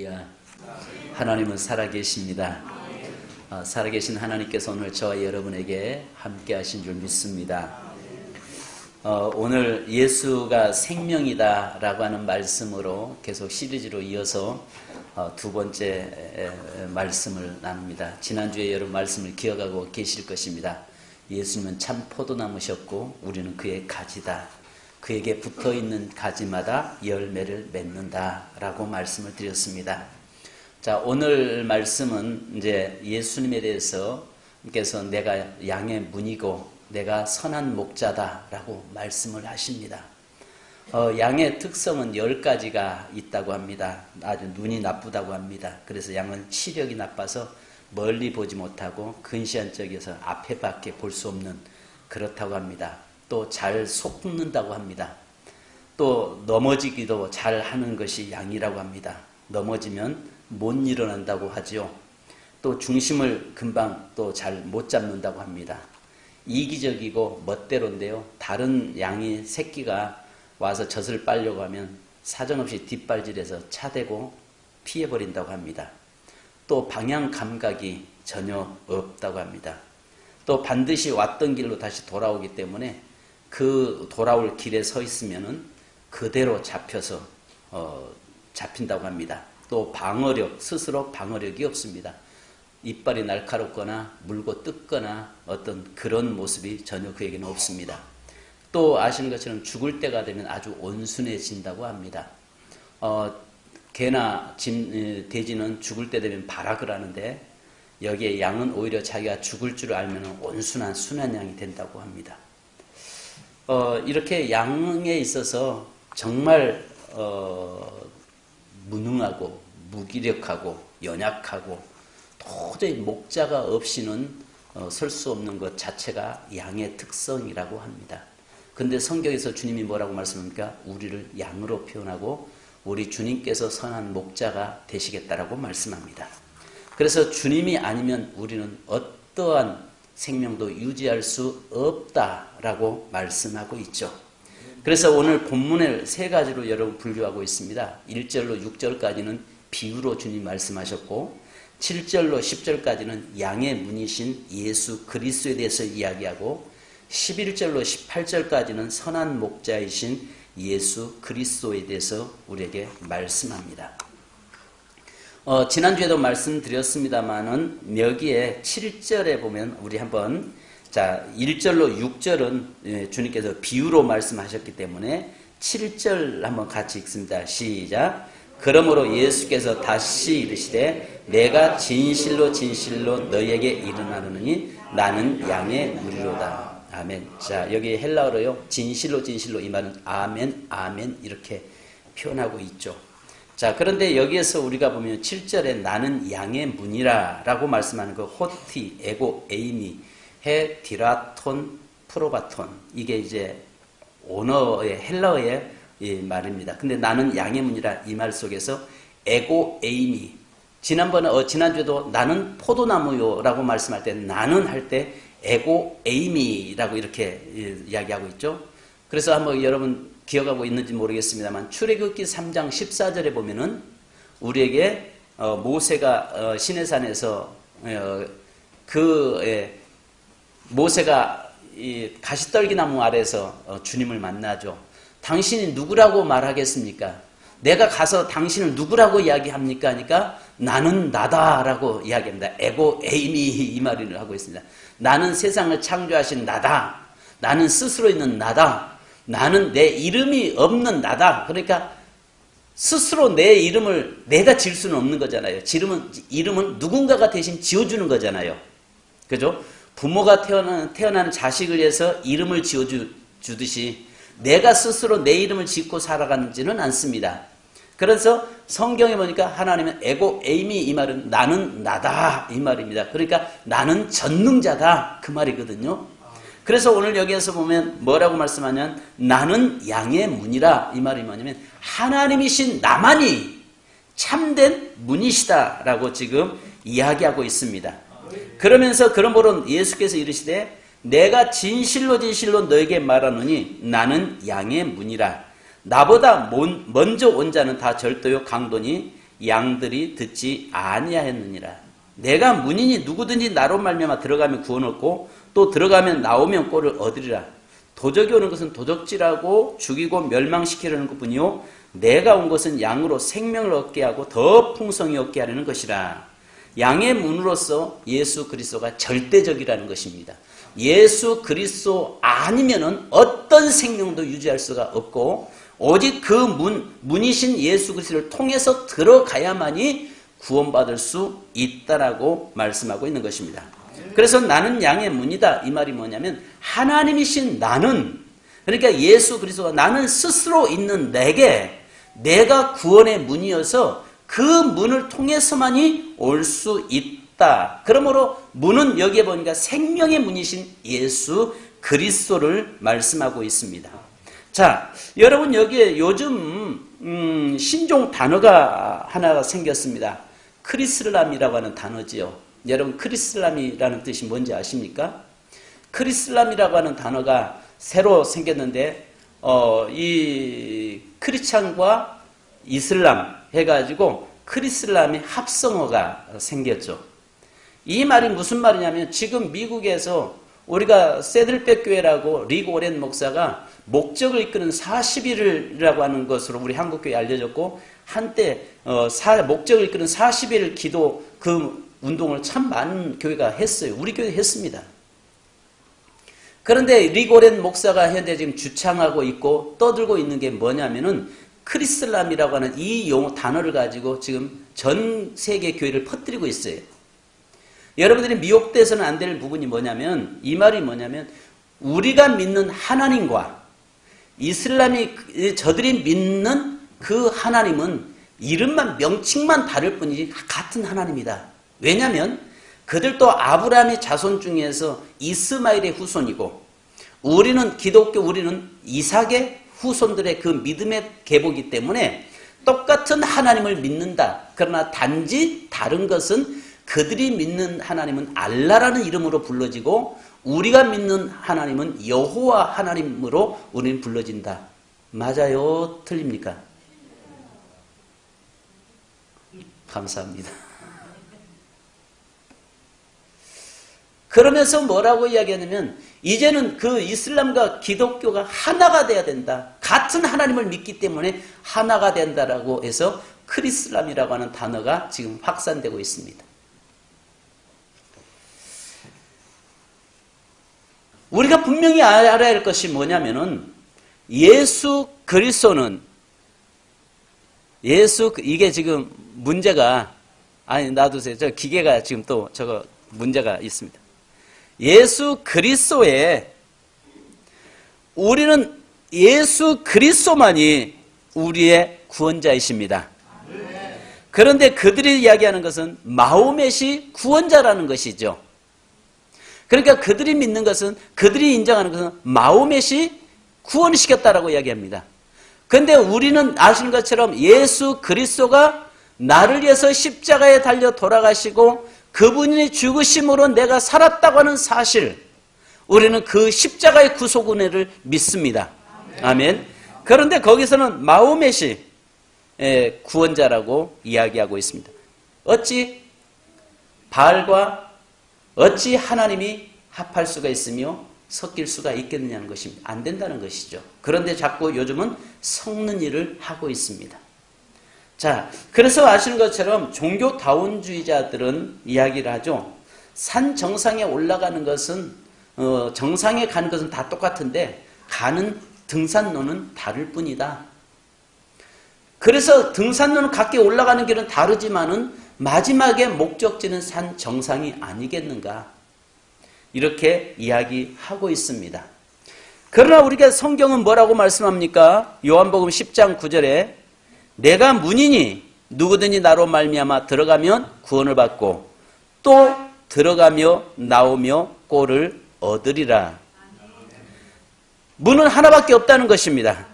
할렐루야. 하나님은 살아계십니다. 살아계신 하나님께서 오늘 저와 여러분에게 함께 하신 줄 믿습니다. 오늘 예수가 생명이다 라고 하는 말씀으로 계속 시리즈로 이어서 두 번째 말씀을 나눕니다. 지난주에 여러분 말씀을 기억하고 계실 것입니다. 예수님은 참 포도나무셨고 우리는 그의 가지다. 그에게 붙어있는 가지마다 열매를 맺는다 라고 말씀을 드렸습니다. 자, 오늘 말씀은 이제 예수님에 대해서 내가 양의 문이고 내가 선한 목자다 라고 말씀을 하십니다. 양의 특성은 10가지가 있다고 합니다. 아주 눈이 나쁘다고 합니다. 그래서 양은 시력이 나빠서 멀리 보지 못하고 근시한 쪽에서 앞에밖에 볼 수 없는 그렇다고 합니다. 또 잘 속는다고 합니다. 또 넘어지기도 잘 하는 것이 양이라고 합니다. 넘어지면 못 일어난다고 하죠. 또 중심을 금방 또 잘 못 잡는다고 합니다. 이기적이고 멋대로인데요. 다른 양이 새끼가 와서 젖을 빨려고 하면 사정없이 뒷발질해서 차대고 피해버린다고 합니다. 또 방향 감각이 전혀 없다고 합니다. 또 반드시 왔던 길로 다시 돌아오기 때문에 그 돌아올 길에 서 있으면은 그대로 잡혀서 잡힌다고 합니다. 또 스스로 방어력이 없습니다. 이빨이 날카롭거나 물고 뜯거나 어떤 그런 모습이 전혀 그에게는 없습니다. 또 아시는 것처럼 죽을 때가 되면 아주 온순해진다고 합니다. 개나 돼지는 죽을 때 되면 발악을 하는데 여기에 양은 오히려 자기가 죽을 줄 알면 온순한 순한 양이 된다고 합니다. 이렇게 양에 있어서 정말 무능하고 무기력하고 연약하고 도저히 목자가 없이는 설 수 없는 것 자체가 양의 특성이라고 합니다. 근데 성경에서 주님이 뭐라고 말씀합니까? 우리를 양으로 표현하고 우리 주님께서 선한 목자가 되시겠다라고 말씀합니다. 그래서 주님이 아니면 우리는 어떠한 생명도 유지할 수 없다라고 말씀하고 있죠. 그래서 오늘 본문을 세 가지로 여러분 분류하고 있습니다. 1절로 6절까지는 비유로 주님 말씀하셨고 7절로 10절까지는 양의 문이신 예수 그리스도에 대해서 이야기하고 11절로 18절까지는 선한 목자이신 예수 그리스도에 대해서 우리에게 말씀합니다. 지난주에도 말씀드렸습니다만은 여기에 7절에 보면 우리 한번 1절로 6절은 주님께서 비유로 말씀하셨기 때문에 7절 한번 같이 읽습니다. 시작. 그러므로 예수께서 다시 이르시되 내가 진실로 진실로 너희에게 이르노니 나는 양의 무리로다. 아멘. 자, 여기 헬라어로요. 진실로 진실로 이 말은 아멘 아멘 이렇게 표현하고 있죠. 자, 그런데 여기에서 우리가 보면 7절에 나는 양의 문이라 라고 말씀하는 그 호티, 에고, 에이미, 헤, 디라톤, 프로바톤 이게 이제 오너의 헬라어의 말입니다. 근데 나는 양의 문이라 이 말 속에서 에고, 에이미 지난주에도 나는 포도나무요 라고 말씀할 때 나는 할 때 에고, 에이미라고 이렇게 이야기하고 있죠. 그래서 한번 여러분 기억하고 있는지 모르겠습니다만 출애굽기 3장 14절에 보면은 우리에게 모세가 시내산에서 모세가 이 가시떨기나무 아래에서 주님을 만나죠. 당신이 누구라고 말하겠습니까? 내가 가서 당신을 누구라고 이야기합니까? 하니까 나는 나다라고 이야기합니다. 에고 에이미 이 말을 하고 있습니다. 나는 세상을 창조하신 나다. 나는 스스로 있는 나다. 나는 내 이름이 없는 나다. 그러니까 스스로 내 이름을 내가 지을 수는 없는 거잖아요. 이름은 누군가가 대신 지어주는 거잖아요. 그죠? 부모가 태어나는 자식을 위해서 이름을 지어주듯이 내가 스스로 내 이름을 짓고 살아가지는 않습니다. 그래서 성경에 보니까 하나님은 에고 에이미 이 말은 나는 나다 이 말입니다. 그러니까 나는 전능자다 그 말이거든요. 그래서 오늘 여기에서 보면 뭐라고 말씀하냐면 나는 양의 문이라 이 말이 뭐냐면 하나님이신 나만이 참된 문이시다라고 지금 이야기하고 있습니다. 그러면서 그러므로 예수께서 이르시되 내가 진실로 진실로 너에게 말하노니 나는 양의 문이라. 나보다 먼저 온 자는 다 절도요 강도니 양들이 듣지 아니하였느니라. 내가 문이니 누구든지 나로 말미암아 들어가면 구원 얻고 또 들어가면 나오면 꼴을 얻으리라. 도적이 오는 것은 도적질하고 죽이고 멸망시키려는 것뿐이요 내가 온 것은 양으로 생명을 얻게 하고 더 풍성히 얻게 하려는 것이라. 양의 문으로서 예수 그리스도가 절대적이라는 것입니다. 예수 그리스도 아니면은 어떤 생명도 유지할 수가 없고 오직 그 문이신 예수 그리스도를 통해서 들어가야만이 구원받을 수 있다라고 말씀하고 있는 것입니다. 그래서 나는 양의 문이다. 이 말이 뭐냐면 하나님이신 나는, 그러니까 예수 그리스도가 나는 스스로 있는 내게 내가 구원의 문이어서 그 문을 통해서만이 올 수 있다. 그러므로 문은 여기에 보니까 생명의 문이신 예수 그리스도를 말씀하고 있습니다. 자, 여러분 여기에 요즘 신종 단어가 하나가 생겼습니다. 크리슬람이라고 하는 단어지요. 여러분 크리슬람이라는 뜻이 뭔지 아십니까? 크리슬람이라고 하는 단어가 새로 생겼는데 이 크리스찬과 이슬람 해가지고 크리슬람의 합성어가 생겼죠. 이 말이 무슨 말이냐면 지금 미국에서 우리가 세들백 교회라고 리그 오렌 목사가 목적을 이끄는 40일이라고 하는 것으로 우리 한국교회에 알려졌고 한때 목적을 이끄는 40일 기도 그 운동을 참 많은 교회가 했어요. 우리 교회도 했습니다. 그런데 리그 오렌 목사가 현재 지금 주창하고 있고 떠들고 있는 게 뭐냐면은 크리슬람이라고 하는 이 용어 단어를 가지고 지금 전 세계 교회를 퍼뜨리고 있어요. 여러분들이 미혹돼서는 안 될 부분이 뭐냐면 이 말이 뭐냐면 우리가 믿는 하나님과 이슬람이 저들이 믿는 그 하나님은 이름만 명칭만 다를 뿐이지 같은 하나님이다. 왜냐하면 그들도 아브라함의 자손 중에서 이스마엘의 후손이고 우리는 기독교 우리는 이삭의 후손들의 그 믿음의 계보이기 때문에 똑같은 하나님을 믿는다. 그러나 단지 다른 것은 그들이 믿는 하나님은 알라라는 이름으로 불러지고 우리가 믿는 하나님은 여호와 하나님으로 우리는 불러진다. 맞아요? 틀립니까? 감사합니다. 그러면서 뭐라고 이야기하냐면 이제는 그 이슬람과 기독교가 하나가 돼야 된다. 같은 하나님을 믿기 때문에 하나가 된다라고 해서 크리슬람이라고 하는 단어가 지금 확산되고 있습니다. 우리가 분명히 알아야 할 것이 뭐냐면은 예수 그리스도는 이게 지금 문제가 아니 놔두세요. 저 기계가 지금 또 저거 문제가 있습니다. 예수 그리스도에 우리는 예수 그리스도만이 우리의 구원자이십니다. 그런데 그들이 이야기하는 것은 마호멧이 구원자라는 것이죠. 그러니까 그들이 믿는 것은 그들이 인정하는 것은 마호멧이 구원시켰다라고 이야기합니다. 그런데 우리는 아시는 것처럼 예수 그리스도가 나를 위해서 십자가에 달려 돌아가시고 그분이 죽으심으로 내가 살았다고 하는 사실 우리는 그 십자가의 구속 은혜를 믿습니다. 아멘. 그런데 거기서는 마호멧이 구원자라고 이야기하고 있습니다. 어찌 바알과 어찌 하나님이 합할 수가 있으며 섞일 수가 있겠느냐는 것입니다. 안 된다는 것이죠. 그런데 자꾸 요즘은 섞는 일을 하고 있습니다. 자, 그래서 아시는 것처럼 종교다원주의자들은 이야기를 하죠. 산 정상에 올라가는 것은 정상에 가는 것은 다 똑같은데 가는 등산로는 다를 뿐이다. 그래서 등산로는 각기 올라가는 길은 다르지만은 마지막에 목적지는 산 정상이 아니겠는가 이렇게 이야기하고 있습니다. 그러나 우리가 성경은 뭐라고 말씀합니까? 요한복음 10장 9절에 내가 문이니 누구든지 나로 말미암아 들어가면 구원을 받고 또 들어가며 나오며 꼴을 얻으리라. 문은 하나밖에 없다는 것입니다.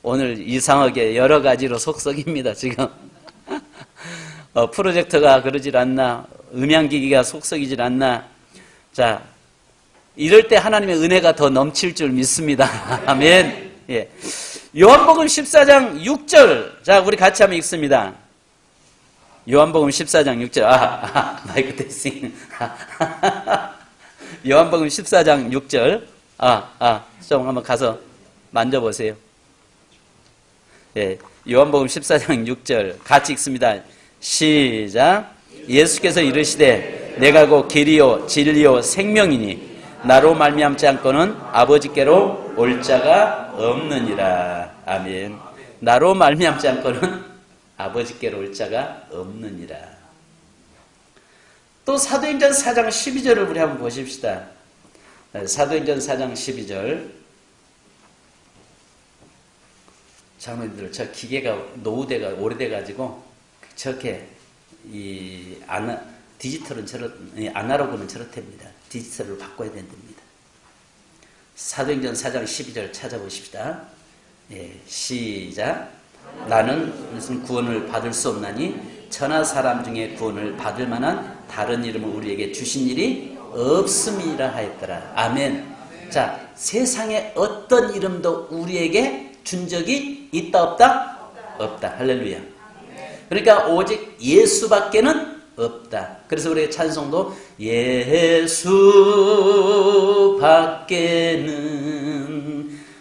오늘 이상하게 여러 가지로 속썩입니다. 지금 프로젝터가 그러질 않나, 음향기기가 속썩이질 않나. 자, 이럴 때 하나님의 은혜가 더 넘칠 줄 믿습니다. 아멘. 예. 요한복음 14장 6절. 자, 우리 같이 한번 읽습니다. 요한복음 14장 6절. 마이크 테스팅. 요한복음 14장 6절. 좀 한번 가서 만져보세요. 예, 요한복음 14장 6절 같이 읽습니다. 시작. 예수께서 이르시되 내가 곧 길이요 진리요 생명이니 나로 말미암지 않고는 아버지께로 올 자가 없느니라. 아멘. 나로 말미암지 않고는 아버지께로 올 자가 없느니라. 또 사도행전 4장 12절을 우리 한번 보십시다. 사도행전 4장 12절. 장로님들, 저 기계가 노후대가 오래돼가지고 저렇게 디지털은 아날로그는 저렇답니다. 디지털을 바꿔야 된답니다. 사도행전 4장 12절 찾아보십시다. 예, 시작. 나는 무슨 구원을 받을 수 없나니 천하 사람 중에 구원을 받을 만한 다른 이름을 우리에게 주신 일이 없음이라 하였더라. 아멘. 자, 세상에 어떤 이름도 우리에게 준 적이 있다 없다? 없다. 할렐루야. 그러니까 오직 예수밖에는 없다. 그래서 우리의 찬송도 예수밖에는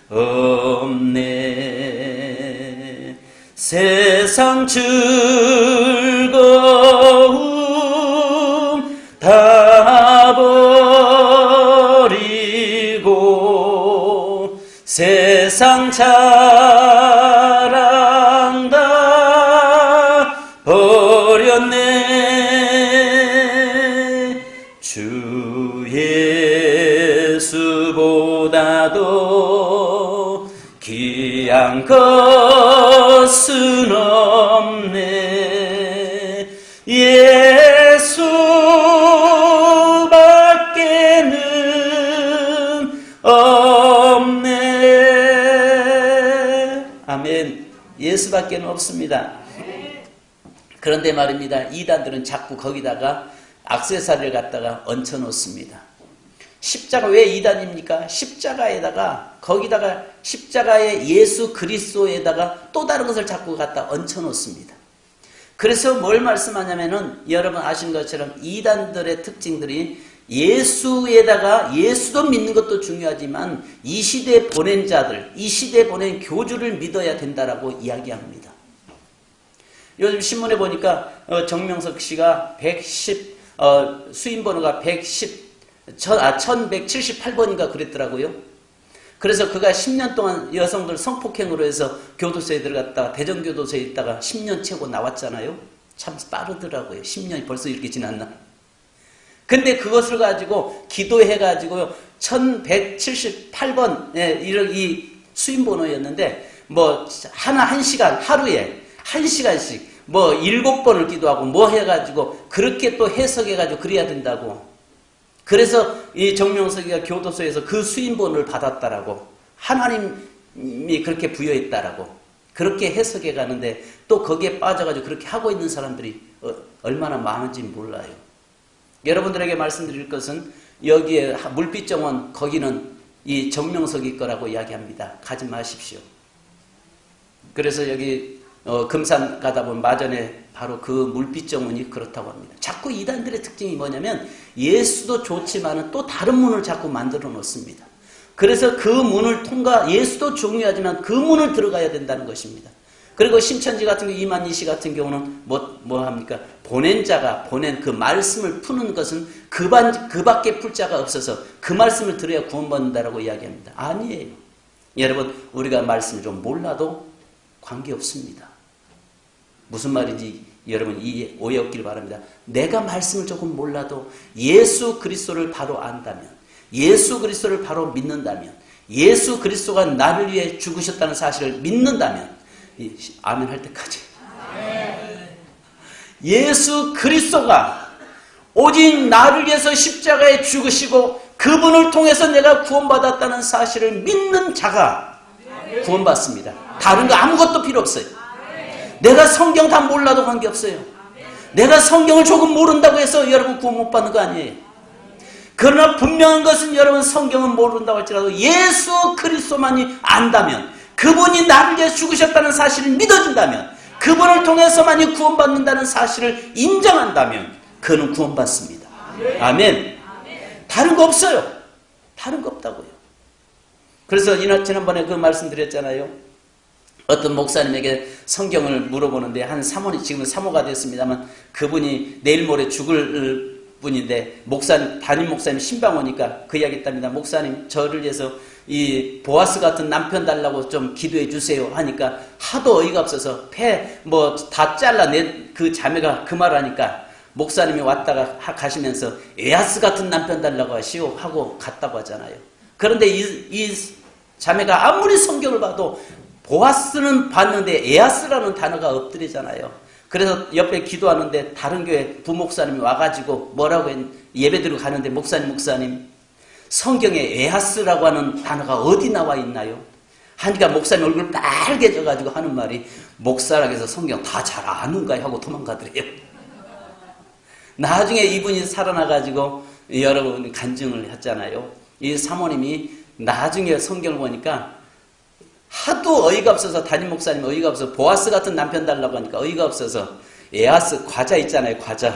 없네. 세상 즐거움 다 버리고 세상 자랑 다 버렸네. 주 예수보다도 귀한 것은 없네. 예수밖에는 없네. 아멘. 예수밖에는 없습니다. 그런데 말입니다. 이단들은 자꾸 거기다가 액세서리를 갖다가 얹혀 놓습니다. 십자가 왜 이단입니까? 십자가에다가 거기다가 십자가의 예수 그리스도에다가 또 다른 것을 자꾸 갖다 얹혀 놓습니다. 그래서 뭘 말씀하냐면은 여러분 아시는 것처럼 이단들의 특징들이 예수에다가 예수도 믿는 것도 중요하지만 이 시대에 보낸 자들, 이 시대에 보낸 교주를 믿어야 된다라고 이야기합니다. 요즘 신문에 보니까 정명석 씨가 110 수임번호가 1178번인가 그랬더라고요. 그래서 그가 10년 동안 여성들 성폭행으로 해서 교도소에 들어갔다가 대전교도소에 있다가 10년 채고 나왔잖아요. 참 빠르더라고요. 10년이 벌써 이렇게 지났나. 근데 그것을 가지고 기도해가지고요. 1178번 이 수임번호였는데 뭐 한 시간 하루에 1시간씩 뭐 7번을 기도하고 뭐 해가지고 그렇게 또 해석해가지고 그래야 된다고. 그래서 이 정명석이가 교도소에서 그 수임번호를 받았다라고. 하나님이 그렇게 부여했다라고. 그렇게 해석해 가는데 또 거기에 빠져가지고 그렇게 하고 있는 사람들이 얼마나 많은지 몰라요. 여러분들에게 말씀드릴 것은 여기에 물빛정원 거기는 이 정명석이 거라고 이야기합니다. 가지 마십시오. 그래서 여기 금산 가다 보면 마전에 바로 그 물빛정원이 그렇다고 합니다. 자꾸 이단들의 특징이 뭐냐면 예수도 좋지만 또 다른 문을 자꾸 만들어 놓습니다. 그래서 그 문을 예수도 중요하지만 그 문을 들어가야 된다는 것입니다. 그리고 심천지 같은 경우 이만희 씨 같은 경우는 뭐 합니까? 보낸 자가 보낸 그 말씀을 푸는 것은 그 밖에 풀 자가 없어서 그 말씀을 들어야 구원받는다라고 이야기합니다. 아니에요. 여러분 우리가 말씀을 좀 몰라도 관계없습니다. 무슨 말인지 여러분 이 오해 없기를 바랍니다. 내가 말씀을 조금 몰라도 예수 그리스도를 바로 안다면, 예수 그리스도를 바로 믿는다면, 예수 그리스도가 나를 위해 죽으셨다는 사실을 믿는다면, 아멘 할 때까지 예수 그리스도가 오직 나를 위해서 십자가에 죽으시고 그분을 통해서 내가 구원받았다는 사실을 믿는 자가 구원받습니다. 다른 거 아무것도 필요 없어요. 내가 성경 다 몰라도 관계없어요. 내가 성경을 조금 모른다고 해서 여러분 구원 못 받는 거 아니에요. 그러나 분명한 것은 여러분 성경은 모른다고 할지라도 예수 그리스도만이 안다면, 그분이 나를 위해 죽으셨다는 사실을 믿어준다면, 그분을 통해서만이 구원받는다는 사실을 인정한다면 그는 구원받습니다. 아멘. 다른 거 없어요. 다른 거 없다고요. 그래서 지난번에 그 말씀드렸잖아요. 어떤 목사님에게 성경을 물어보는데 한 사모님, 지금은 사모가 됐습니다만 그분이 내일 모레 죽을 분인데 담임 목사님 신방 오니까 그 이야기 했답니다. 목사님, 저를 위해서 이 보아스 같은 남편 달라고 좀 기도해 주세요 하니까 하도 어이가 없어서 다 잘라낸 그 자매가 그 말하니까 목사님이 왔다가 가시면서 에아스 같은 남편 달라고 하시오 하고 갔다고 하잖아요. 그런데 이 자매가 아무리 성경을 봐도 보아스는 봤는데 에아스라는 단어가 엎드리잖아요. 그래서 옆에 기도하는데 다른 교회 부목사님이 와가지고 뭐라고 예배드리고 가는데 목사님 성경에 에아스라고 하는 단어가 어디 나와 있나요? 하니까 목사님 얼굴 빨개져가지고 하는 말이 목사락에서 성경 다 잘 아는가 하고 도망가더래요. 나중에 이분이 살아나가지고 여러분 간증을 했잖아요. 이 사모님이 나중에 성경을 보니까 하도 어이가 없어서 담임 목사님 어이가 없어서 보아스 같은 남편 달라고 하니까 어이가 없어서 에아스 과자 있잖아요. 과자.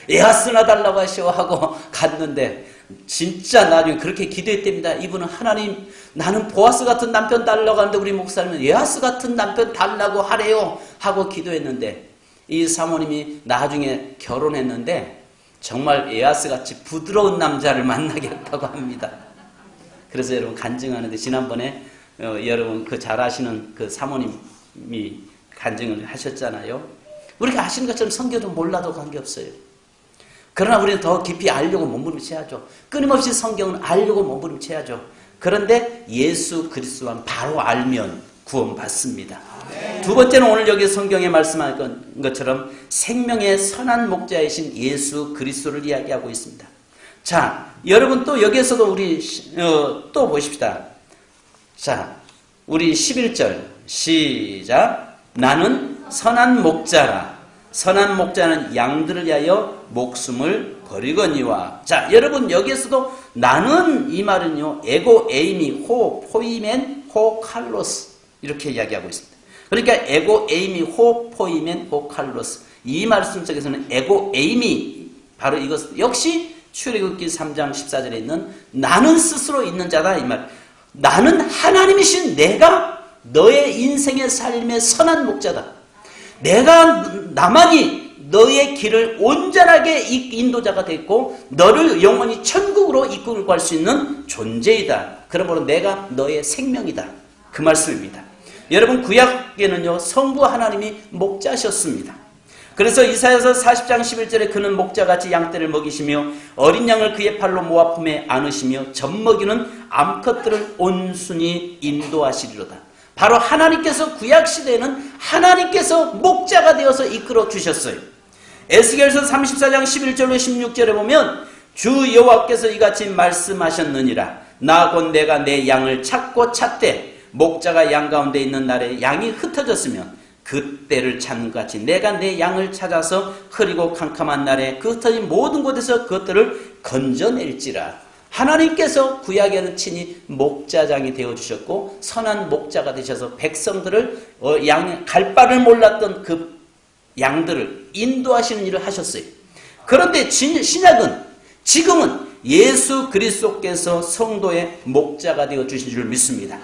에아스나 달라고 하시오 하고 갔는데 진짜 나중에 그렇게 기도했답니다. 이분은 하나님 나는 보아스 같은 남편 달라고 하는데 우리 목사님은 에아스 같은 남편 달라고 하래요 하고 기도했는데 이 사모님이 나중에 결혼했는데 정말 에아스같이 부드러운 남자를 만나게 했다고 합니다. 그래서 여러분 간증하는데 지난번에 여러분 그 잘 아시는 그 사모님이 간증을 하셨잖아요. 우리가 아시는 것처럼 성경을 몰라도 관계없어요. 그러나 우리는 더 깊이 알려고 몸부림쳐야죠. 끊임없이 성경을 알려고 몸부림쳐야죠. 그런데 예수 그리스도만 바로 알면 구원받습니다. 두 번째는 오늘 여기 성경에 말씀한 것처럼 생명의 선한 목자이신 예수 그리스도를 이야기하고 있습니다. 자, 여러분 또 여기에서도 우리 또 보십시다. 자, 우리 11절 시작. 나는 선한 목자라. 선한 목자는 양들을 위하여 목숨을 버리거니와. 자, 여러분 여기에서도 나는 이 말은요 에고 에이미 호 포이멘 호 칼로스 이렇게 이야기하고 있습니다. 그러니까 에고 에이미 호 포이멘 호 칼로스 이 말씀 속에서는 에고 에이미 바로 이것 역시 출애굽기 3장 14절에 있는 나는 스스로 있는 자다 이 말. 나는 하나님이신 내가 너의 인생의 삶의 선한 목자다. 내가 나만이 너의 길을 온전하게 인도자가 됐고 너를 영원히 천국으로 이끌고 갈 수 있는 존재이다. 그러므로 내가 너의 생명이다. 그 말씀입니다. 여러분 구약에는요 성부 하나님이 목자셨습니다. 그래서 이사야서 40장 11절에 그는 목자같이 양떼를 먹이시며 어린 양을 그의 팔로 모아 품에 안으시며 젖먹이는 암컷들을 온순히 인도하시리로다. 바로 하나님께서 구약시대에는 하나님께서 목자가 되어서 이끌어 주셨어요. 에스겔서 34장 11절로 16절에 보면 주 여호와께서 이같이 말씀하셨느니라. 나 곧 내가 내 양을 찾고 찾되 목자가 양 가운데 있는 날에 양이 흩어졌으면 그때를 찾는 것 같이 내가 내 양을 찾아서 흐리고 캄캄한 날에 그 흩어진 모든 곳에서 그것들을 건져낼지라. 하나님께서 구약에는 친히 목자장이 되어주셨고 선한 목자가 되셔서 백성들을 갈 바를 몰랐던 그 양들을 인도하시는 일을 하셨어요. 그런데 신약은 지금은 예수 그리스도께서 성도의 목자가 되어주신 줄 믿습니다.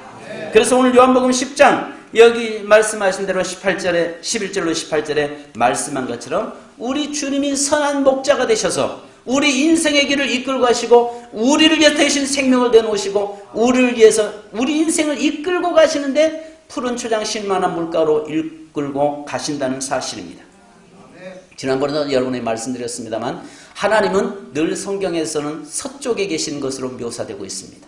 그래서 오늘 요한복음 10장 여기 말씀하신 대로 11절로 18절에 말씀한 것처럼 우리 주님이 선한 목자가 되셔서 우리 인생의 길을 이끌고 가시고 우리를 위해 대신 생명을 내놓으시고 우리를 위해서 우리 인생을 이끌고 가시는데 푸른 초장 신만한 물가로 이끌고 가신다는 사실입니다. 지난번에도 여러분에게 말씀드렸습니다만 하나님은 늘 성경에서는 서쪽에 계신 것으로 묘사되고 있습니다.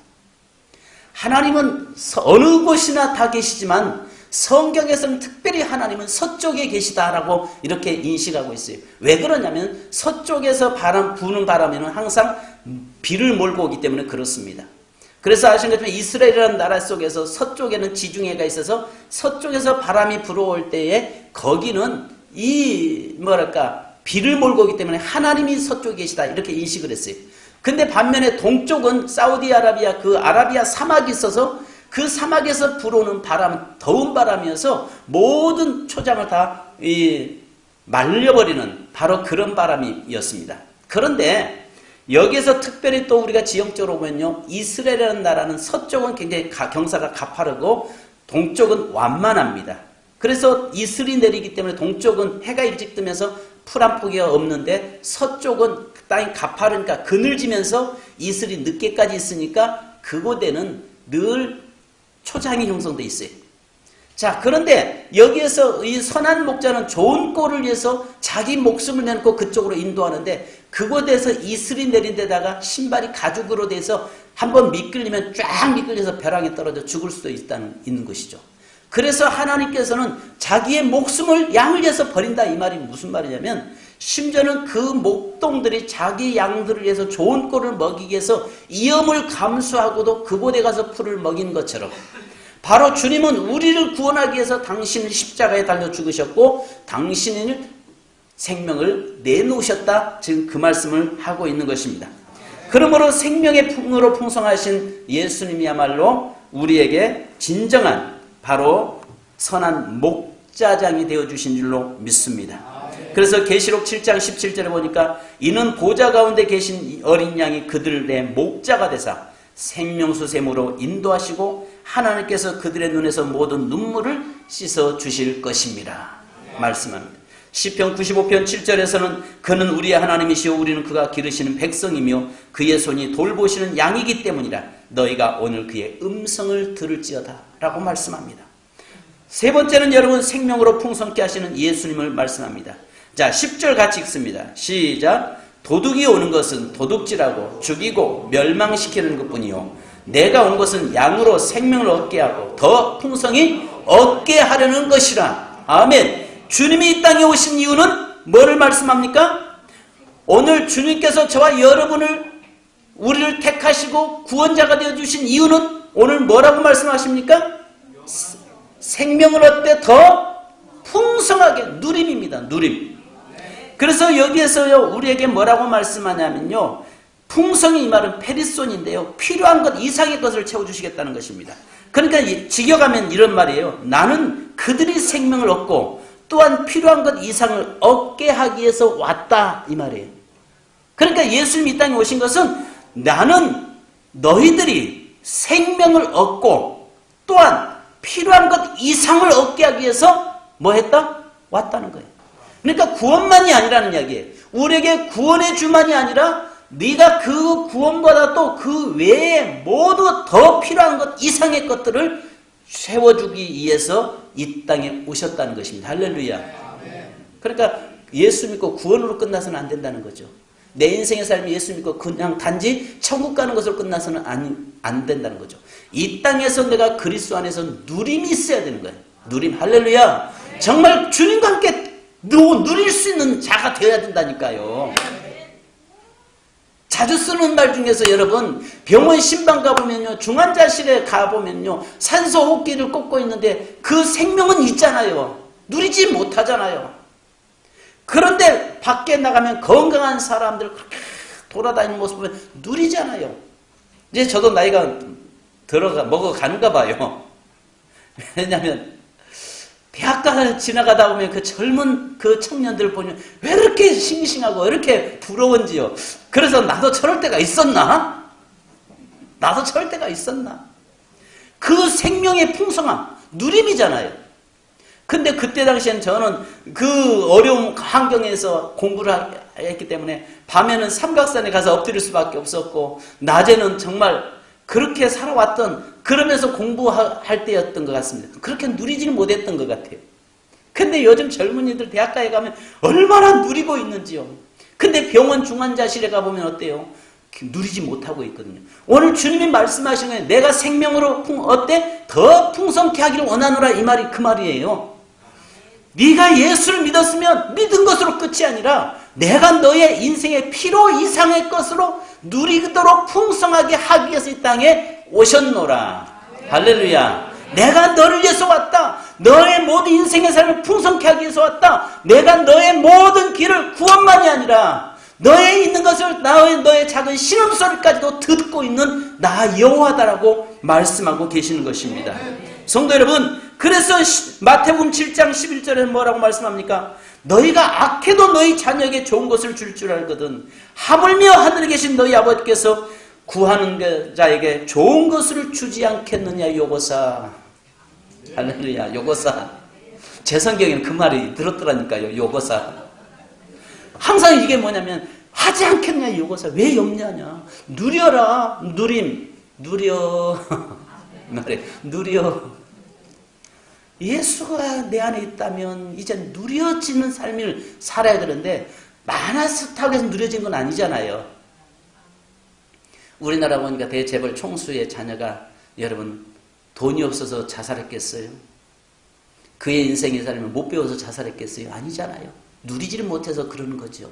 하나님은 어느 곳이나 다 계시지만 성경에서는 특별히 하나님은 서쪽에 계시다라고 이렇게 인식하고 있어요. 왜 그러냐면 서쪽에서 부는 바람에는 항상 비를 몰고 오기 때문에 그렇습니다. 그래서 아시는 것처럼 이스라엘이라는 나라 속에서 서쪽에는 지중해가 있어서 서쪽에서 바람이 불어올 때에 거기는 비를 몰고 오기 때문에 하나님이 서쪽에 계시다 이렇게 인식을 했어요. 근데 반면에 동쪽은 사우디아라비아 그 아라비아 사막이 있어서 그 사막에서 불어오는 바람은 더운 바람이어서 모든 초장을 다 말려버리는 바로 그런 바람이었습니다. 그런데 여기에서 특별히 또 우리가 지형적으로 보면요, 이스라엘이라는 나라는 서쪽은 굉장히 경사가 가파르고 동쪽은 완만합니다. 그래서 이슬이 내리기 때문에 동쪽은 해가 일찍 뜨면서 풀 한 포기가 없는데 서쪽은 땅이 가파르니까 그늘지면서 이슬이 늦게까지 있으니까 그곳에는 늘 초장이 형성되어 있어요. 자, 그런데 여기에서 이 선한 목자는 좋은 꼴을 위해서 자기 목숨을 내놓고 그쪽으로 인도하는데 그곳에서 이슬이 내린 데다가 신발이 가죽으로 돼서 한번 미끌리면 쫙 미끌려서 벼랑에 떨어져 죽을 수도 있는 것이죠. 그래서 하나님께서는 자기의 목숨을 양을 위해서 버린다, 이 말이 무슨 말이냐면 심지어는 그 목동들이 자기 양들을 위해서 좋은 꼴을 먹이기 위해서 위험을 감수하고도 그곳에 가서 풀을 먹이는 것처럼 바로 주님은 우리를 구원하기 위해서 당신을 십자가에 달려 죽으셨고 당신의 생명을 내놓으셨다, 지금 그 말씀을 하고 있는 것입니다. 그러므로 생명의 풍으로 풍성하신 예수님이야말로 우리에게 진정한 바로 선한 목자장이 되어주신 줄로 믿습니다. 그래서 계시록 7장 17절에 보니까 이는 보좌 가운데 계신 어린 양이 그들의 목자가 되사 생명수샘으로 인도하시고 하나님께서 그들의 눈에서 모든 눈물을 씻어 주실 것입니다. 말씀합니다. 시편 95편 7절에서는 그는 우리의 하나님이시오 우리는 그가 기르시는 백성이며 그의 손이 돌보시는 양이기 때문이라 너희가 오늘 그의 음성을 들을지어다 라고 말씀합니다. 세 번째는 여러분 생명으로 풍성케 하시는 예수님을 말씀합니다. 자, 10절 같이 읽습니다. 시작. 도둑이 오는 것은 도둑질하고 죽이고 멸망시키는 것뿐이요 내가 온 것은 양으로 생명을 얻게 하고 더 풍성히 얻게 하려는 것이라. 아멘. 주님이 이 땅에 오신 이유는 뭐를 말씀합니까? 오늘 주님께서 저와 여러분을 우리를 택하시고 구원자가 되어주신 이유는 오늘 뭐라고 말씀하십니까? 생명을 얻되 더 풍성하게 누림입니다. 누림. 그래서 여기에서요 우리에게 뭐라고 말씀하냐면요 풍성이 이 말은 페리손인데요 필요한 것 이상의 것을 채워주시겠다는 것입니다. 그러니까 직역하면 이런 말이에요. 나는 그들이 생명을 얻고 또한 필요한 것 이상을 얻게 하기 위해서 왔다 이 말이에요. 그러니까 예수님이 이 땅에 오신 것은 나는 너희들이 생명을 얻고 또한 필요한 것 이상을 얻게 하기 위해서 뭐 했다? 왔다는 거예요. 그러니까 구원만이 아니라는 이야기예요. 우리에게 구원의 주만이 아니라 네가 그 구원보다 또 그 외에 모두 더 필요한 것 이상의 것들을 채워주기 위해서 이 땅에 오셨다는 것입니다. 할렐루야. 그러니까 예수 믿고 구원으로 끝나서는 안 된다는 거죠. 내 인생의 삶이 예수 믿고 그냥 단지 천국 가는 것으로 끝나서는 안 된다는 거죠. 이 땅에서 내가 그리스도 안에서 누림이 있어야 되는 거예요. 누림. 할렐루야. 정말 주님과 함께 누릴 수 있는 자가 되어야 된다니까요. 자주 쓰는 말 중에서 여러분 병원 신방 가보면요 중환자실에 가보면요 산소 호흡기를 꽂고 있는데 그 생명은 있잖아요. 누리지 못하잖아요. 그런데 밖에 나가면 건강한 사람들 그렇게 돌아다니는 모습 보면 누리잖아요. 이제 저도 나이가 먹어가는가 봐요. 왜냐하면 대학가 지나가다 보면 그 젊은 그 청년들 보면 왜 이렇게 싱싱하고 왜 이렇게 부러운지요. 그래서 나도 저럴 때가 있었나? 나도 저럴 때가 있었나? 그 생명의 풍성함, 누림이잖아요. 근데 그때 당시엔 저는 그 어려운 환경에서 공부를 했기 때문에 밤에는 삼각산에 가서 엎드릴 수밖에 없었고 낮에는 정말 그렇게 살아왔던 그러면서 공부할 때였던 것 같습니다. 그렇게 누리지는 못했던 것 같아요. 근데 요즘 젊은이들 대학가에 가면 얼마나 누리고 있는지요. 근데 병원 중환자실에 가보면 어때요? 누리지 못하고 있거든요. 오늘 주님이 말씀하신 거예요. 내가 생명으로 어때? 더 풍성케 하기를 원하노라 이 말이 그 말이에요. 네가 예수를 믿었으면 믿은 것으로 끝이 아니라 내가 너의 인생의 필요 이상의 것으로 누리도록 풍성하게 하기 위해서 이 땅에 오셨노라. 할렐루야. 내가 너를 위해서 왔다. 너의 모든 인생의 삶을 풍성케 하기 위해서 왔다. 내가 너의 모든 길을 구원만이 아니라 너의 있는 것을 너의 작은 신음소리까지도 듣고 있는 나 여호와다라고 말씀하고 계시는 것입니다. 성도 여러분, 그래서 마태복음 7장 11절에 뭐라고 말씀합니까? 너희가 악해도 너희 자녀에게 좋은 것을 줄 알거든 하물며 하늘에 계신 너희 아버지께서 구하는 자에게 좋은 것을 주지 않겠느냐 요거사. 할렐루야. 요거사. 제 성경에는 그 말이 들었더라니까요. 요거사. 항상 이게 뭐냐면 하지 않겠냐 요거사. 왜 염려하냐. 누려라. 누려. 누려. 예수가 내 안에 있다면 이제 누려지는 삶을 살아야 되는데 많았다고 해서 누려진 건 아니잖아요. 우리나라 보니까 대재벌 총수의 자녀가 여러분 돈이 없어서 자살했겠어요? 그의 인생의 삶을 못 배워서 자살했겠어요? 아니잖아요. 누리지를 못해서 그러는 거죠.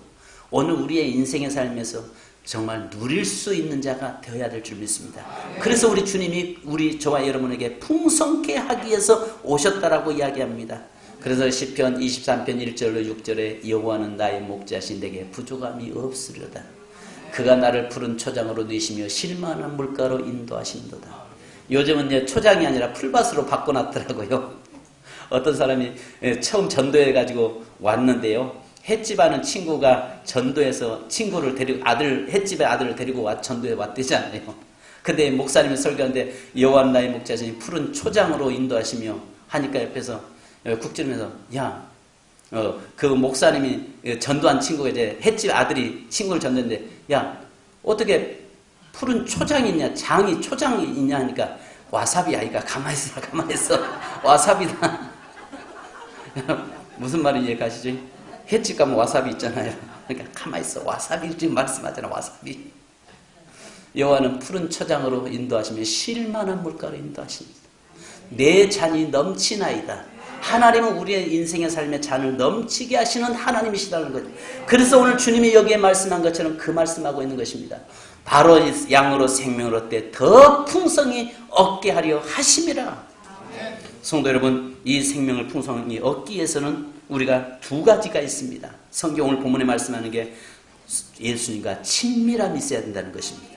오늘 우리의 인생의 삶에서 정말 누릴 수 있는 자가 되어야 될 줄 믿습니다. 그래서 우리 주님이 저와 여러분에게 풍성케 하기 위해서 오셨다라고 이야기합니다. 그래서 시편 23편 1절로 6절에 여호와는 나의 목자신 내게 부족함이 없으려다. 그가 나를 푸른 초장으로 누이시며 실만한 물가로 인도하신도다. 요즘은 초장이 아니라 풀밭으로 바꿔놨더라고요. 어떤 사람이 처음 전도해가지고 왔는데요. 햇집 하는 친구가 전도해서 친구를 데리고 햇집에 아들을 데리고 전도해 왔대잖아요. 근데 목사님이 설교하는데 여호와는 나의 목자시니 푸른 초장으로 인도하시며 하니까 옆에서 국진에서 그 목사님이 전도한 친구가 이제 햇집 아들이 친구를 전도했는데 어떻게 푸른 초장이 있냐 초장이 있냐 하니까 와사비 아이가 가만히 있어 와사비다. 무슨 말인지 가시죠? 햇집 가면 와사비 있잖아요. 그러니까 가만히 있어. 와사비 지금 말씀하잖아. 와사비. 여호와는 푸른 초장으로 인도하시며 실만한 물가로 인도하십니다. 내 잔이 넘치나이다. 하나님은 우리의 인생의 삶의 잔을 넘치게 하시는 하나님이시다는 거죠. 그래서 오늘 주님이 여기에 말씀한 것처럼 그 말씀하고 있는 것입니다. 바로 양으로 생명을 얻되 더 풍성히 얻게 하려 하심이라. 성도 여러분, 이 생명을 풍성히 얻기 위해서는 우리가 두 가지가 있습니다. 성경 오늘 본문에 말씀하는 게 예수님과 친밀함이 있어야 된다는 것입니다.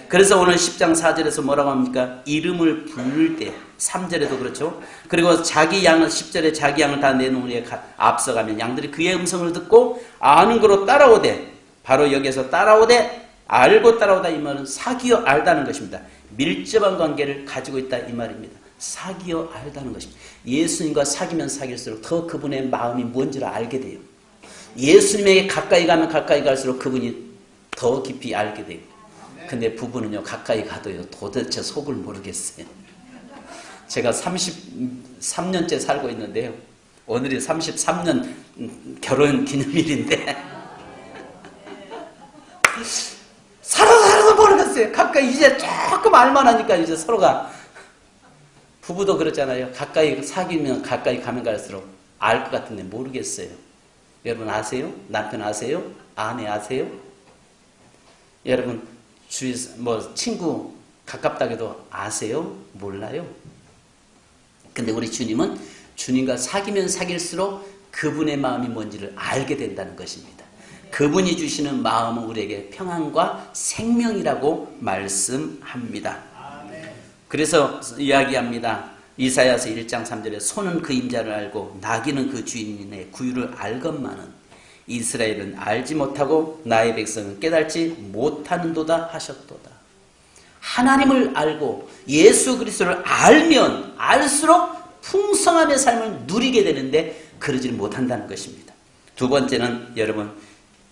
그래서 오늘 10장 4절에서 뭐라고 합니까? 이름을 부를 때 3절에도 그렇죠. 그리고 자기 양을 10절에 자기 양을 다 내놓으리에 앞서가면 양들이 그의 음성을 듣고 아는 거로 따라오되 바로 여기에서 따라오되 알고 따라오다 이 말은 사귀어 알다는 것입니다. 밀접한 관계를 가지고 있다 이 말입니다. 사귀어 알다는 것입니다. 예수님과 사귀면 사귈수록 더 그분의 마음이 뭔지를 알게 돼요. 예수님에게 가까이 가면 가까이 갈수록 그분이 더 깊이 알게 돼요. 근데 부부는요 가까이 가도요 도대체 속을 모르겠어요. 제가 33년째 살고 있는데요. 오늘이 33년 결혼 기념일인데 살아도 모르겠어요. 가까이 이제 조금 알만하니까 이제 서로가 부부도 그렇잖아요. 가까이 사귀면 가까이 가면 갈수록 알 것 같은데 모르겠어요. 여러분 아세요? 남편 아세요? 아내 아세요? 여러분 주위 친구 가깝다고 해도 아세요? 몰라요? 근데 우리 주님은 주님과 사귀면 사귈수록 그분의 마음이 뭔지를 알게 된다는 것입니다. 그분이 주시는 마음은 우리에게 평안과 생명이라고 말씀합니다. 그래서 이야기합니다. 이사야서 1장 3절에 소는 그 임자를 알고 나귀는 그 주인의 구유를 알건만은 이스라엘은 알지 못하고 나의 백성은 깨달지 못하는도다 하셨도다. 하나님을 알고 예수 그리스도를 알면 알수록 풍성함의 삶을 누리게 되는데 그러지를 못한다는 것입니다. 두 번째는 여러분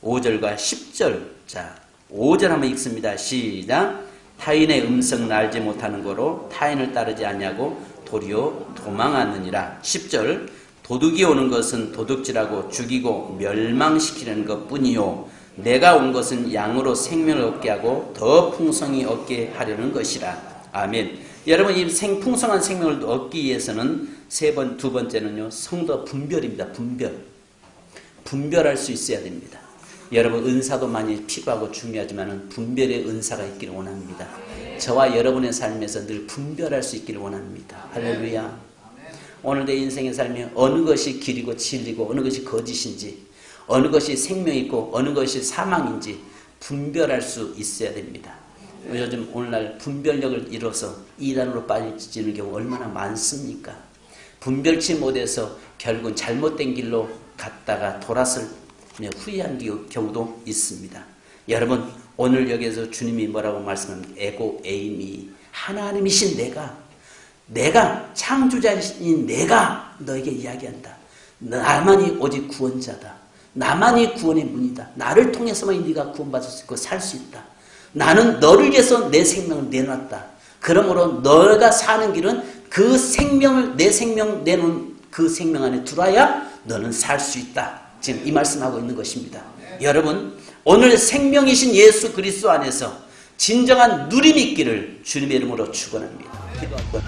5절과 10절. 자, 5절 한번 읽습니다. 시작. 타인의 음성을 알지 못하는 거로 타인을 따르지 아니하고 도리어 도망하느니라. 10절. 도둑이 오는 것은 도둑질하고 죽이고 멸망시키려는 것뿐이요 내가 온 것은 양으로 생명을 얻게 하고 더 풍성히 얻게 하려는 것이라. 아멘. 여러분 이 풍성한 생명을 얻기 위해서는 두 번째는요 성도 분별입니다. 분별할 수 있어야 됩니다. 여러분 은사도 많이 필요하고 중요하지만 분별의 은사가 있기를 원합니다. 저와 여러분의 삶에서 늘 분별할 수 있기를 원합니다. 할렐루야. 오늘 내 인생의 삶에 어느 것이 길이고 진리고 어느 것이 거짓인지, 어느 것이 생명이고 어느 것이 사망인지 분별할 수 있어야 됩니다. 요즘 오늘날 분별력을 잃어서 이단으로 빠지는 경우 얼마나 많습니까? 분별치 못해서 결국은 잘못된 길로 갔다가 돌아설 후회한 경우도 있습니다. 여러분, 오늘 여기에서 주님이 뭐라고 말씀하는 에고 에이미, 하나님이신 내가 창조자이신 내가 너에게 이야기한다. 나만이 오직 구원자다. 나만이 구원의 문이다. 나를 통해서만 네가 구원받을 수 있고 살 수 있다. 나는 너를 위해서 내 생명을 내놨다. 그러므로 너가 사는 길은 그 생명을, 내 생명 내놓은 그 생명 안에 들어야 너는 살 수 있다. 지금 이 말씀하고 있는 것입니다. 여러분, 오늘 생명이신 예수 그리스도 안에서 진정한 누림이 있기를 주님의 이름으로 축원합니다. 기도하고